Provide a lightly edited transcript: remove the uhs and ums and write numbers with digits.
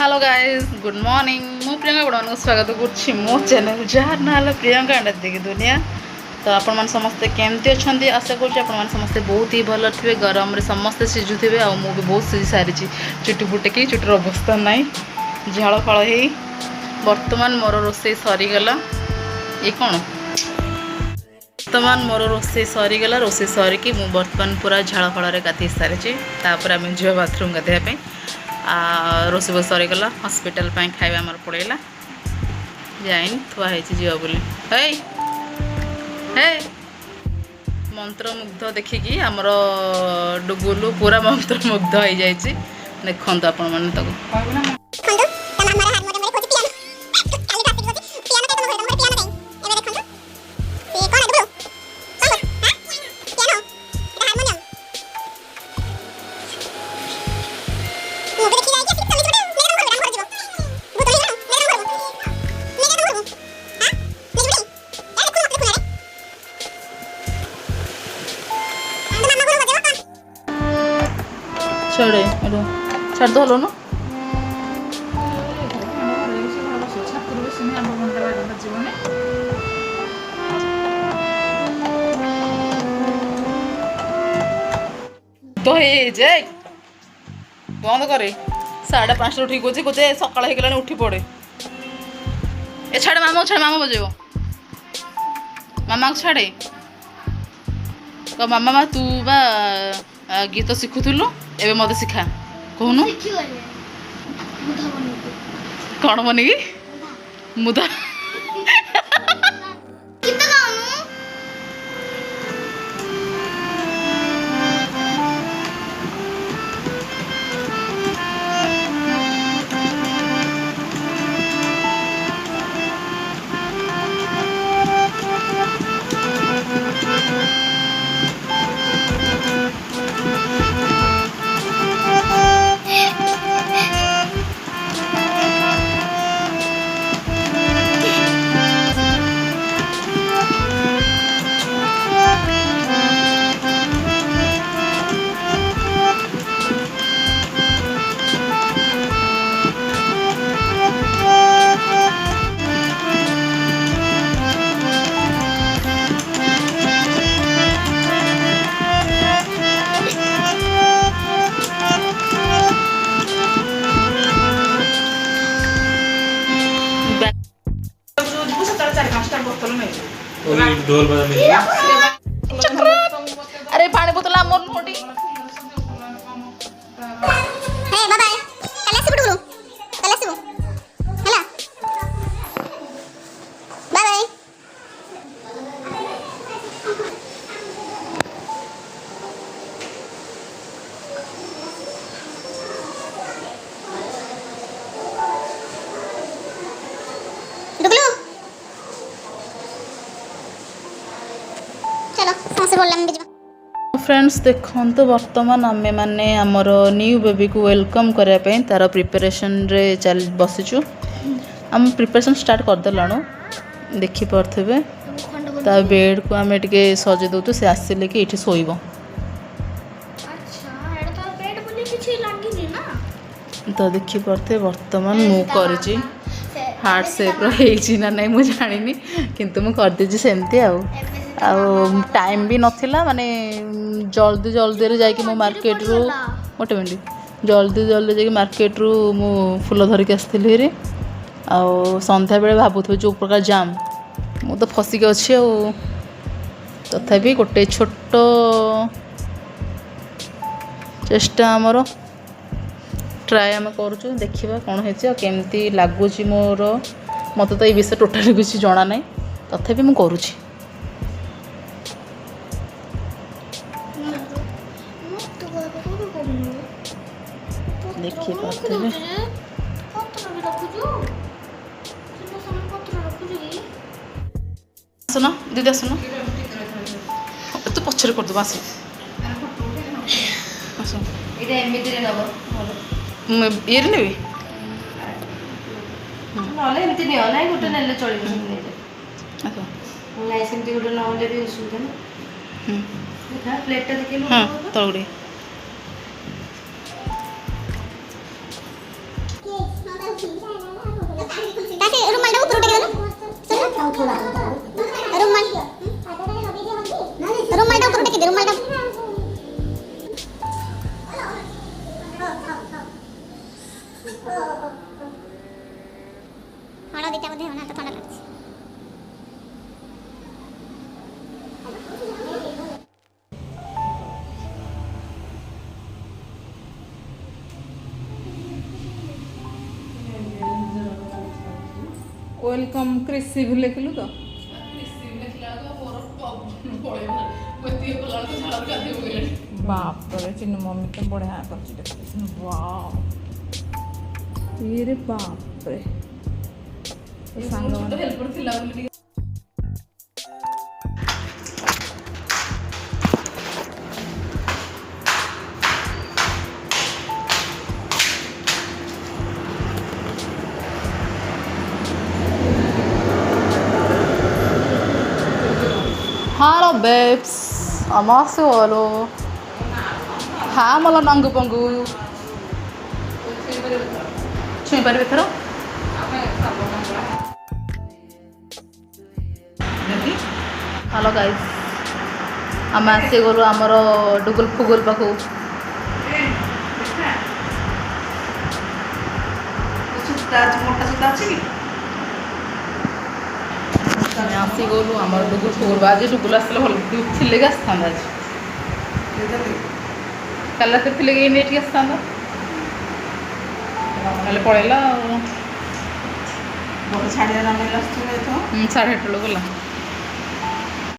Hello guys good morning मु प्रियंका गुण स्वागत करुच्ची मो चैनल जार ना प्रियंका अंडा देखी दुनिया। तो आपण मैंने समस्ते केमती अच्छा आशा करुँ समस्ते बहुत ही भल थे गरम रे समस्ते सिझुवे आ मु भी बहुत सिझी सारी चुटी फुटेकी चुटर अवस्था ना झाड़ फल हो बर्तमान मोर रोसे सरीगला ये कौन बर्तमान मोर रोसे सरीगला रोसे सरिकी मु बर्तमान पूरा झाड़ फल गाधे सारी आम झील बाथरूम गाधेवाई रोसे बस सरीगला हस्पिटाल खाଇବା आमर पड़ेगा जाइन थुआई जीव बोली हे मंत्रमुग्ध देखिकी आमर डुगुलु पूरा मंत्रमुग्ध हो जाइए देखते आपण मैंने छड़े छाड़ दो हलो ना तो हे बंद करे 5:30 उठी कहे सकाल हो उठी पड़े ए छाड़ मामा बजेब मामा छाड़े तो मामा तू बा गीत शिखुलु एवं मत शिखा कहूनु कौन बनी मुदा ढोल बजाने अरे पानी बोतल मोर नोटी हे बाय बाय कलासी बुडुलु कलासी बु हैला बाय बाय डुगलु चलो सांस बोललाम बिजवा फ्रेंड्स देखो तो बर्तमान आम मैंने आमर न्यू बेबी को वेलकम करने तार प्रिपरेशन रे चल बसीचु आम प्रिपरेशन स्टार्ट करदेलु देखिपे ता बेड को आम टे सजे दौतु से आसिले कि ये शोब तो देखिपे बर्तमान मु कर हार्ट सेप रही ना नहीं मुझे जानी किंतु मु करदे सेमती आ टाइम भी नथिला माने जल्दी जल्दी रे जाके मो मार्केट रू गोटे मिनट जल्दी जल्दी जाके मार्केट रू मु फूल धरिक आसती रे आ संध्या बेले भावुथ जो प्रकार जाम मु तो फसिक अच्छी तथापि गोटे छोट चेष्टा आमर ट्राए आम करूँ देखा कौन है केमती लगुच मोर मत तो ये विषय टोटाली किसी जना ना तथापि मु करुँची देखिए आसुन दीदी आसुन तू पचर करदे आस ये नेबी गोटे ना चलो गोटे ना ଉଠା ପ୍ଲେଟଟା ଦେଖେଇଲୁ ହଁ ତଳୁଡ଼ି ତାसे रुमाल टा ऊपर उठा के रुमाल रुमाल टा ऊपर उठा के दे रुमाल टा हड़ा दिटा बोधे होना तो ठंडा लागছে ওয়েলকম কৃষি লেখিলু তো ବାପରେ ଚିନୁ ମମି ତ ବଢ଼ିଆ କରିଛି ଡେକୋରେସନ୍ ୱାଓ ଇରେ ବାପରେ ସାଙ୍ଗମାନେ ହେଲ୍ପର ଥିଲା ବୋଲି ଟିକେ Halo babes, amasih halo. Ha malah nanggu panggu. Cuma pada betul? Halo guys, amasih golu amaro dugul pugul paku. आसी गलु आमर डुगुल फुगुल आज डुगुल आसले भल थिले कि आसता आज काल रात थिले कि नेट आसता पड़ेगा साढ़े 8 गला